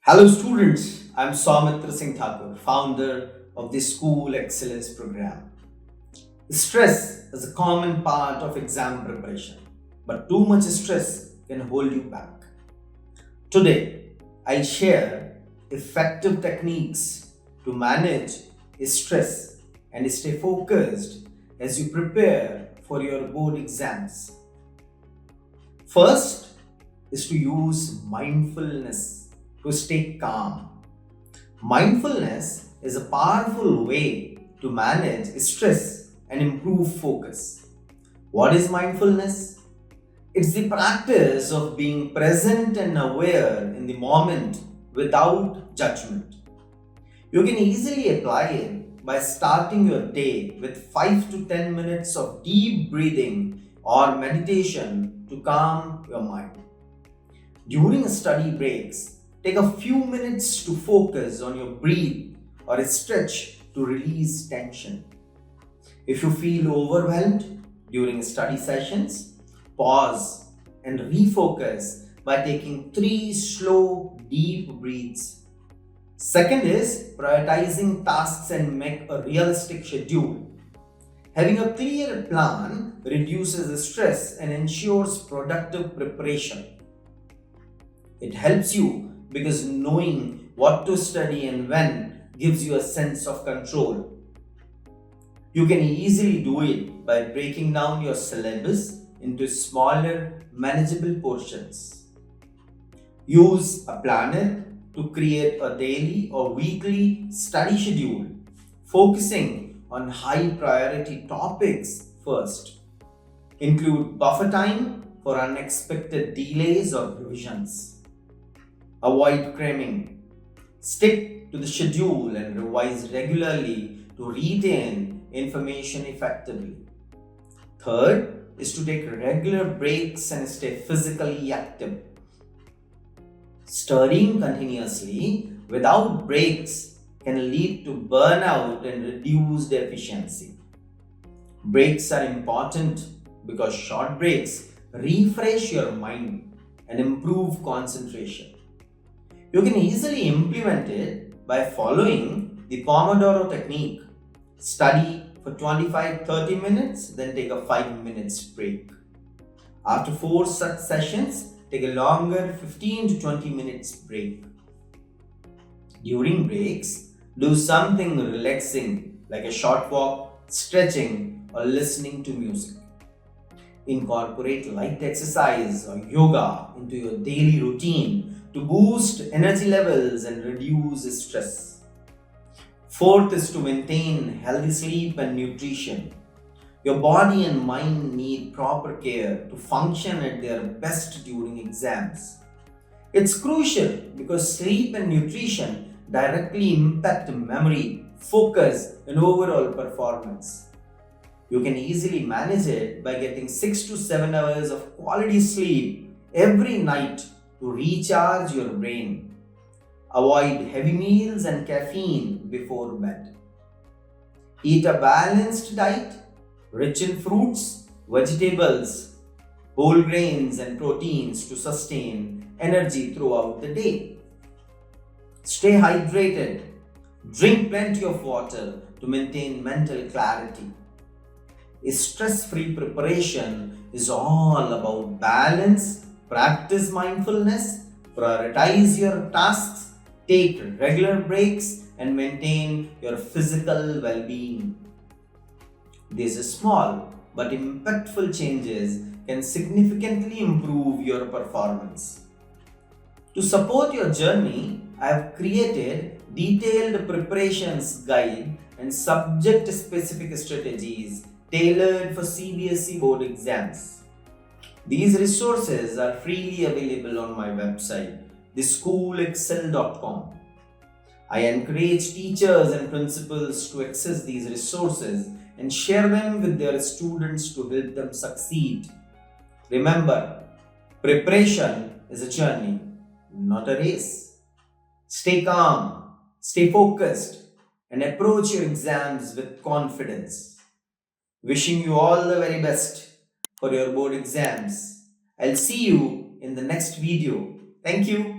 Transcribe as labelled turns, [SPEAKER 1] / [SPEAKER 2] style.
[SPEAKER 1] Hello students, I'm Soumitra Singh Thakur, founder of the School Excellence Program. Stress is a common part of exam preparation, but too much stress can hold you back. Today, I'll share effective techniques to manage stress and stay focused as you prepare for your board exams. First is to use mindfulness to stay calm. Mindfulness is a powerful way to manage stress and improve focus. What is mindfulness? It's the practice of being present and aware in the moment without judgment. You can easily apply it by starting your day with 5 to 10 minutes of deep breathing or meditation to calm your mind. During study breaks, take a few minutes to focus on your breath or stretch to release tension. If you feel overwhelmed during study sessions, pause and refocus by taking 3 slow, deep breaths. Second is prioritizing tasks and make a realistic schedule. Having a clear plan reduces stress and ensures productive preparation. It helps you because knowing what to study and when gives you a sense of control. You can easily do it by breaking down your syllabus into smaller, manageable portions. Use a planner to create a daily or weekly study schedule, focusing on high priority topics first. Include buffer time for unexpected delays or revisions. Avoid cramming. Stick to the schedule and revise regularly to retain information effectively. Third is to take regular breaks and stay physically active. Studying continuously without breaks can lead to burnout and reduced efficiency. Breaks are important because short breaks refresh your mind and improve concentration. You can easily implement it by following the Pomodoro technique. Study for 25-30 minutes, then take a 5 minutes break. After 4 such sessions, take a longer 15 to 20 minutes break. During breaks, do something relaxing like a short walk, stretching, or listening to music. Incorporate light exercise or yoga into your daily routine to boost energy levels and reduce stress. Fourth is to maintain healthy sleep and nutrition. Your body and mind need proper care to function at their best during exams. It's crucial because sleep and nutrition directly impact memory, focus, and overall performance. You can easily manage it by getting 6 to 7 hours of quality sleep every night to recharge your brain. Avoid heavy meals and caffeine before bed. Eat a balanced diet rich in fruits, vegetables, whole grains, and proteins to sustain energy throughout the day. Stay hydrated. Drink plenty of water to maintain mental clarity. A stress-free preparation is all about balance. Practice mindfulness, prioritize your tasks, take regular breaks, and maintain your physical well-being. These small but impactful changes can significantly improve your performance. To support your journey, I have created detailed preparations guide and subject-specific strategies tailored for CBSE board exams. These resources are freely available on my website, theschoolexcel.com. I encourage teachers and principals to access these resources and share them with their students to help them succeed. Remember, preparation is a journey, not a race. Stay calm, stay focused, and approach your exams with confidence. Wishing you all the very best for your board exams. I'll see you in the next video. Thank you.